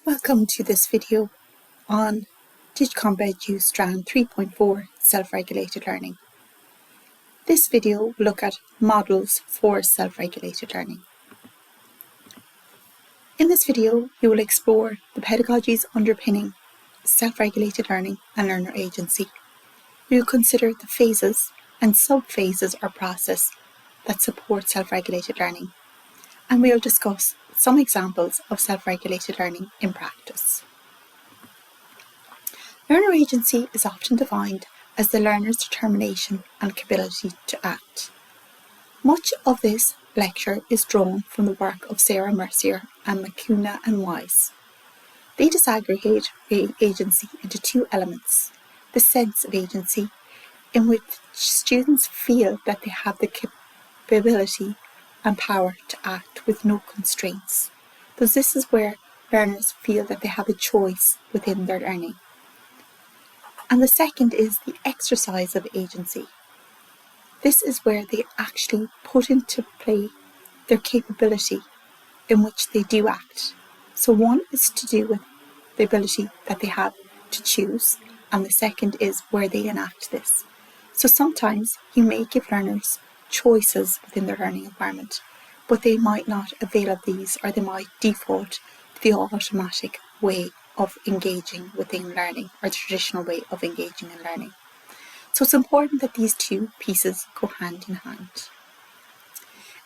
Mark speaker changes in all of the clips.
Speaker 1: Welcome to this video on Digicomp Edu Strand 3.4 Self-Regulated Learning. This video will look at models for self-regulated learning. In this video, you will explore the pedagogies underpinning self-regulated learning and learner agency. We will consider the phases and sub-phases or process that support self-regulated learning, and we will discuss some examples of self-regulated learning in practice. Learner agency is often defined as the learner's determination and capability to act. Much of this lecture is drawn from the work of Sarah Mercier and McCuna and Wise. They disaggregate agency into two elements: the sense of agency, in which students feel that they have the capability and power to act with no constraints. Thus, this is where learners feel that they have a choice within their learning. And the second is the exercise of agency. This is where they actually put into play their capability in which they do act. So one is to do with the ability that they have to choose, and the second is where they enact this. So sometimes you may give learners choices within their learning environment, but they might not avail of these, or they might default to the automatic way of engaging within learning, or the traditional way of engaging in learning. So it's important that these two pieces go hand in hand.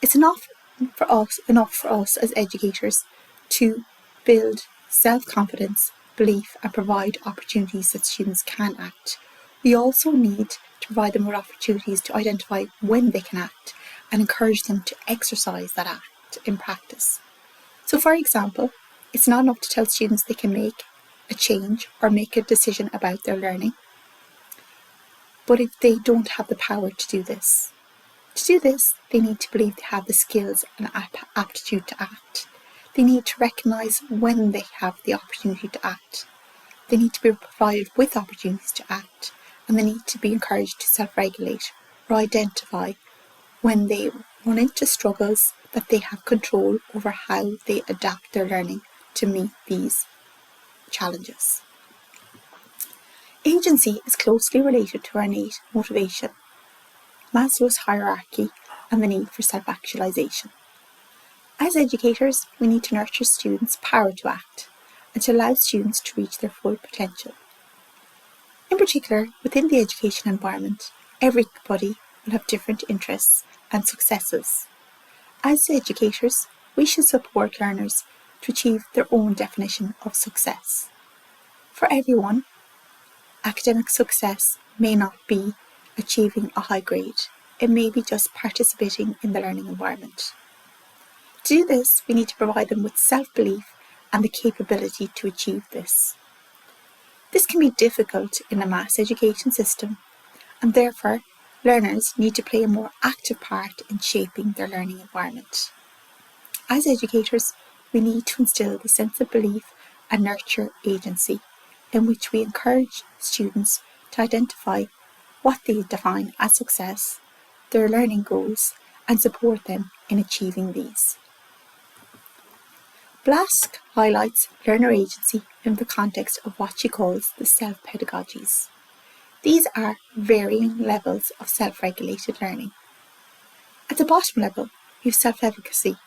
Speaker 1: It's enough for us as educators to build self-confidence, belief, and provide opportunities that students can act. We also need to provide them with opportunities to identify when they can act and encourage them to exercise that act in practice. So for example, it's not enough to tell students they can make a change or make a decision about their learning, but if they don't have the power to do this, they need to believe they have the skills and aptitude to act. They need to recognise when they have the opportunity to act. They need to be provided with opportunities to act, and they need to be encouraged to self-regulate or identify when they run into struggles, that they have control over how they adapt their learning to meet these challenges. Agency is closely related to our innate motivation, Maslow's hierarchy, and the need for self-actualization. As educators, we need to nurture students' power to act and to allow students to reach their full potential. In particular, within the education environment, everybody will have different interests and successes. As educators, we should support learners to achieve their own definition of success. For everyone, academic success may not be achieving a high grade. It may be just participating in the learning environment. To do this, we need to provide them with self-belief and the capability to achieve this. This can be difficult in a mass education system, and therefore learners need to play a more active part in shaping their learning environment. As educators, we need to instill the sense of belief and nurture agency, in which we encourage students to identify what they define as success, their learning goals, and support them in achieving these. Blask highlights learner agency in the context of what she calls the self-pedagogies. These are varying levels of self-regulated learning. At the bottom level, we have self-efficacy.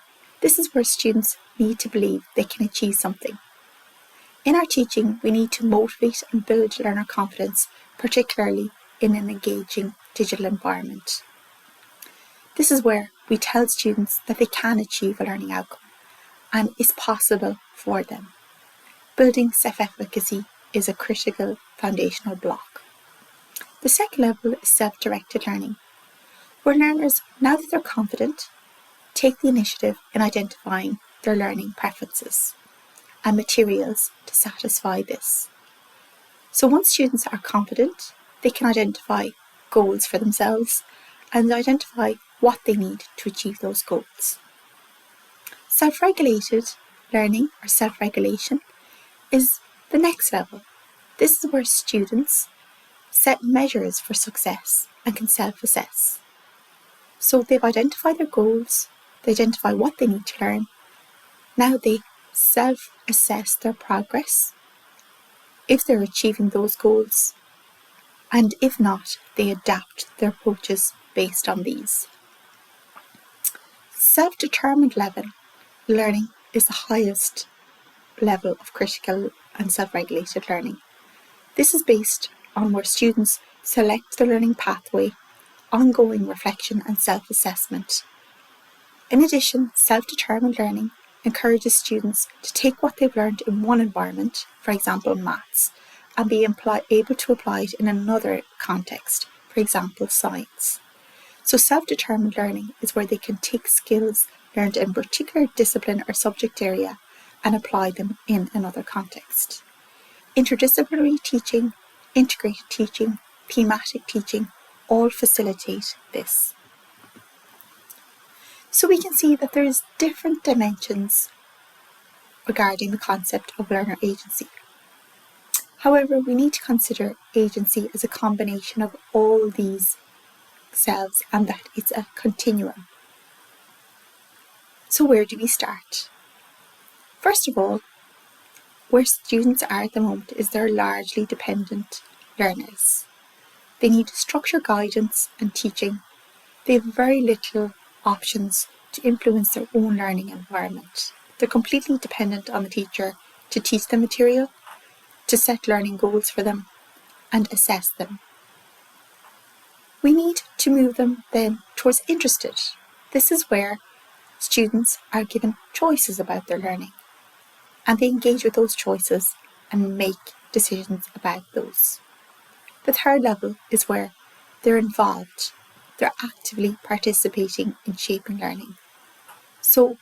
Speaker 1: This is where students need to believe they can achieve something. In our teaching, we need to motivate and build learner confidence, particularly in an engaging digital environment. This is where we tell students that they can achieve a learning outcome and is possible for them. Building self-efficacy is a critical foundational block. The second level is self-directed learning, where learners, now that they're confident, take the initiative in identifying their learning preferences and materials to satisfy this. So once students are confident, they can identify goals for themselves and identify what they need to achieve those goals. Self-regulated learning, or self-regulation, is the next level. This is where students set measures for success and can self-assess. So they've identified their goals, they identify what they need to learn. Now they self-assess their progress, if they're achieving those goals, and if not, they adapt their approaches based on these. Self-determined learning is the highest level of critical and self-regulated learning. This is based on where students select the learning pathway, ongoing reflection and self-assessment. In addition, self-determined learning encourages students to take what they've learned in one environment, for example maths, and be able to apply it in another context, for example science. So self-determined learning is where they can take skills learned in a particular discipline or subject area and apply them in another context. Interdisciplinary teaching, integrated teaching, thematic teaching all facilitate this. So we can see that there is different dimensions regarding the concept of learner agency. However, we need to consider agency as a combination of all these selves and that it's a continuum. So where do we start? First of all, where students are at the moment is they're largely dependent learners. They need structured guidance and teaching. They have very little options to influence their own learning environment. They're completely dependent on the teacher to teach them material, to set learning goals for them, and assess them. We need to move them then towards interested. This is where students are given choices about their learning, and they engage with those choices and make decisions about those. The third level is where they're involved. They're actively participating in shaping learning. So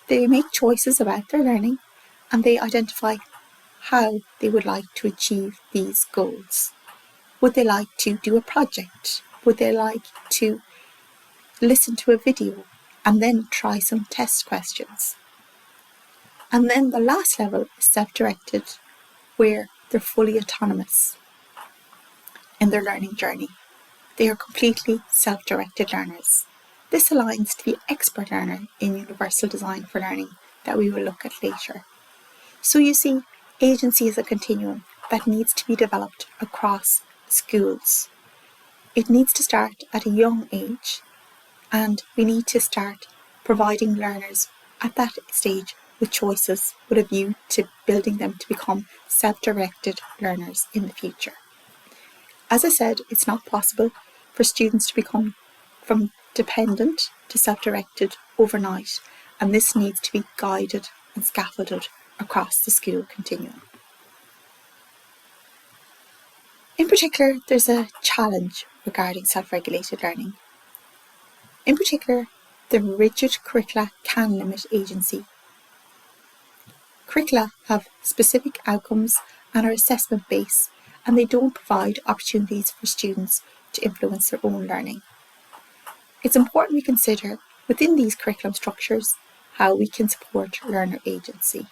Speaker 1: they make choices about their learning and they identify how they would like to achieve these goals. Would they like to do a project? Would they like to listen to a video and then try some test questions? And then the last level is self-directed, where they're fully autonomous in their learning journey. They are completely self-directed learners. This aligns to the expert learner in Universal Design for Learning that we will look at later. So you see, agency is a continuum that needs to be developed across schools. It needs to start at a young age, and we need to start providing learners at that stage with choices with a view to building them to become self-directed learners in the future. As I said, it's not possible for students to become from dependent to self-directed overnight, and this needs to be guided and scaffolded across the school continuum. In particular, there's a challenge regarding self-regulated learning. In particular, the rigid curricula can limit agency. Curricula have specific outcomes and are assessment-based, and they don't provide opportunities for students to influence their own learning. It's important we consider within these curriculum structures how we can support learner agency.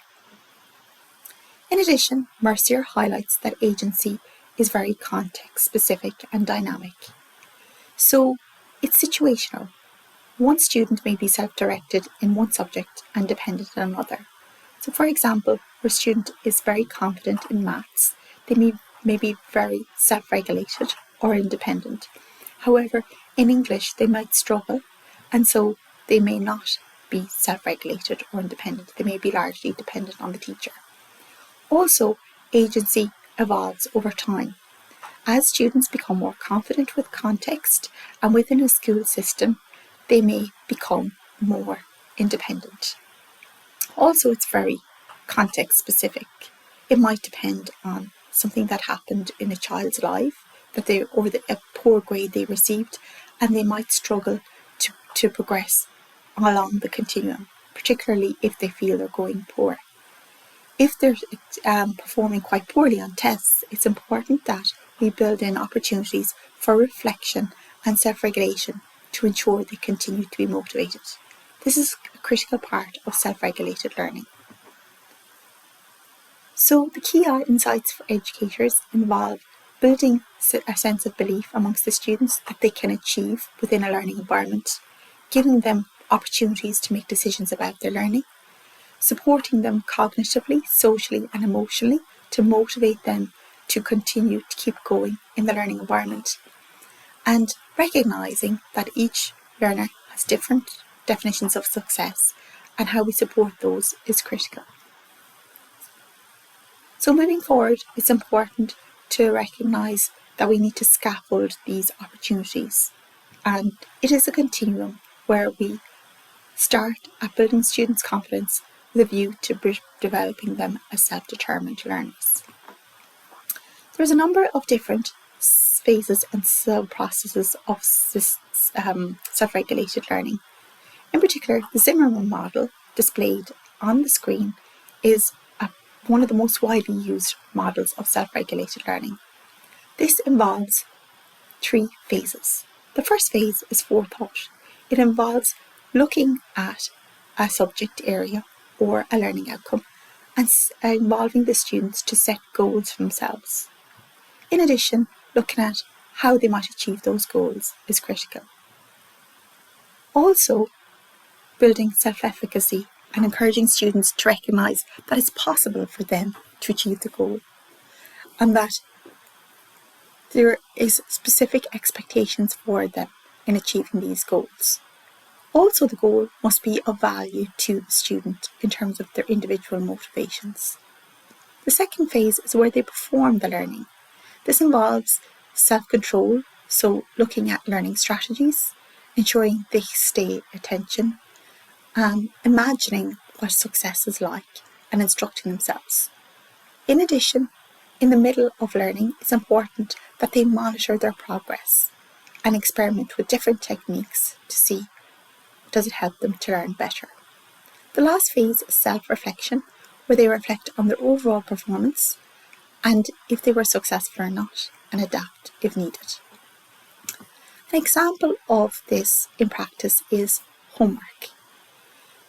Speaker 1: In addition, Mercier highlights that agency is very context-specific and dynamic. So it's situational. One student may be self-directed in one subject and dependent on another. So for example, where a student is very confident in maths, they may be very self-regulated or independent. However, in English they might struggle, and so they may not be self-regulated or independent. They may be largely dependent on the teacher. Also, agency evolves over time. As students become more confident with context and within a school system, they may become more independent. Also, it's very context specific. It might depend on something that happened in a child's life, a poor grade they received, and they might struggle to progress along the continuum, particularly if they feel they're going poor. If they're performing quite poorly on tests, it's important that we build in opportunities for reflection and self-regulation to ensure they continue to be motivated. This is a critical part of self-regulated learning. So the key insights for educators involve building a sense of belief amongst the students that they can achieve within a learning environment, giving them opportunities to make decisions about their learning, supporting them cognitively, socially and emotionally to motivate them to continue to keep going in the learning environment. And recognising that each learner has different definitions of success and how we support those is critical. So moving forward, it's important to recognise that we need to scaffold these opportunities, and it is a continuum where we start at building students' confidence with a view to developing them as self-determined learners. There's a number of different phases and sub-processes of this self-regulated learning. In particular, the Zimmerman model displayed on the screen is one of the most widely used models of self-regulated learning. This involves 3 phases. The first phase is forethought. It involves looking at a subject area or a learning outcome and involving the students to set goals for themselves. In addition, looking at how they might achieve those goals is critical. Also, building self-efficacy and encouraging students to recognise that it's possible for them to achieve the goal and that there is specific expectations for them in achieving these goals. Also, the goal must be of value to the student in terms of their individual motivations. The second phase is where they perform the learning. This involves self-control, so looking at learning strategies, ensuring they stay attention, imagining what success is like and instructing themselves. In addition, in the middle of learning, it's important that they monitor their progress and experiment with different techniques to see does it help them to learn better. The last phase is self-reflection, where they reflect on their overall performance and if they were successful or not, and adapt if needed. An example of this in practice is homework.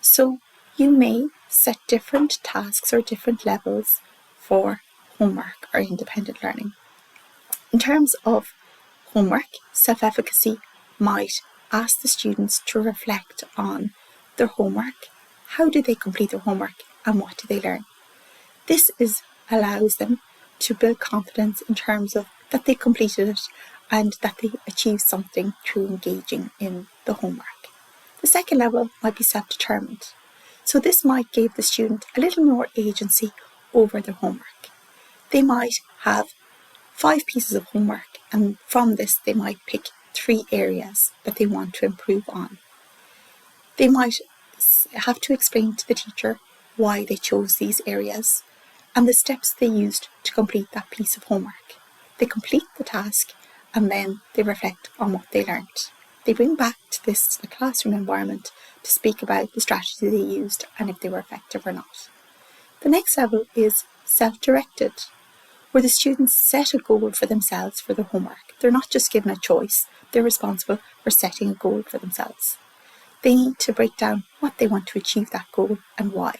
Speaker 1: So you may set different tasks or different levels for homework or independent learning. In terms of homework, self-efficacy might ask the students to reflect on their homework. How do they complete their homework and what do they learn? This allows them to build confidence in terms of that they completed it and that they achieved something through engaging in the homework. The second level might be self-determined. So this might give the student a little more agency over their homework. They might have 5 pieces of homework, and from this they might pick 3 areas that they want to improve on. They might have to explain to the teacher why they chose these areas and the steps they used to complete that piece of homework. They complete the task and then they reflect on what they learnt. They bring back to the classroom environment to speak about the strategy they used and if they were effective or not. The next level is self-directed, where the students set a goal for themselves for their homework. They're not just given a choice, they're responsible for setting a goal for themselves. They need to break down what they want to achieve that goal and why,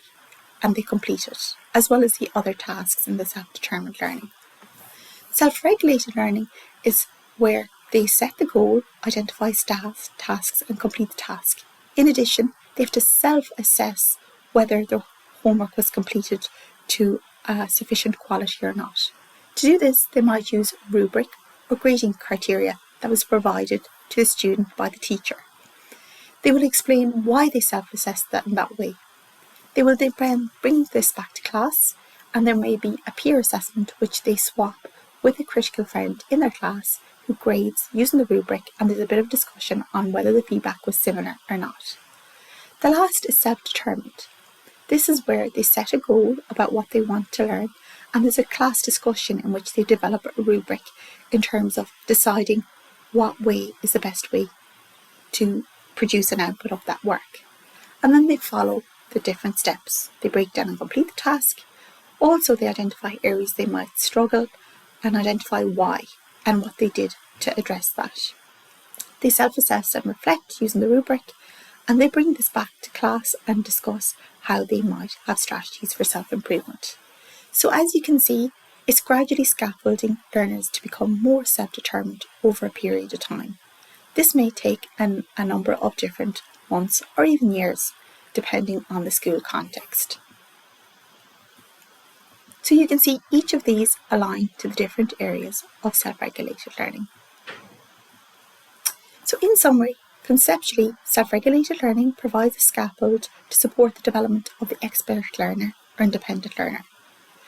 Speaker 1: and they complete it, as well as the other tasks in the self-determined learning. Self-regulated learning is where they set the goal, identify tasks and complete the task. In addition, they have to self-assess whether their homework was completed to sufficient quality or not. To do this, they might use a rubric or grading criteria that was provided to the student by the teacher. They will explain why they self-assessed that in that way. They will then bring this back to class, and there may be a peer assessment which they swap with a critical friend in their class who grades using the rubric, and there's a bit of discussion on whether the feedback was similar or not. The last is self-determined. This is where they set a goal about what they want to learn, and there's a class discussion in which they develop a rubric in terms of deciding what way is the best way to produce an output of that work. And then they follow the different steps. They break down and complete the task. Also, they identify areas they might struggle and identify why and what they did to address that. They self-assess and reflect using the rubric, and they bring this back to class and discuss how they might have strategies for self-improvement. So as you can see, it's gradually scaffolding learners to become more self-determined over a period of time. This may take a number of different months or even years, depending on the school context. So you can see each of these align to the different areas of self-regulated learning. So in summary, conceptually, self-regulated learning provides a scaffold to support the development of the expert learner or independent learner.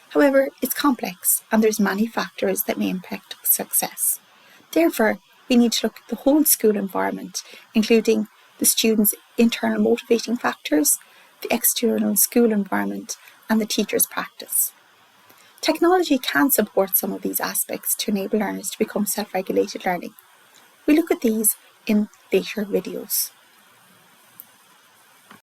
Speaker 1: However, it's complex and there's many factors that may impact success. Therefore, we need to look at the whole school environment, including the students' internal motivating factors, the external school environment, and the teacher's practice. Technology can support some of these aspects to enable learners to become self-regulated learning. We look at these in later videos.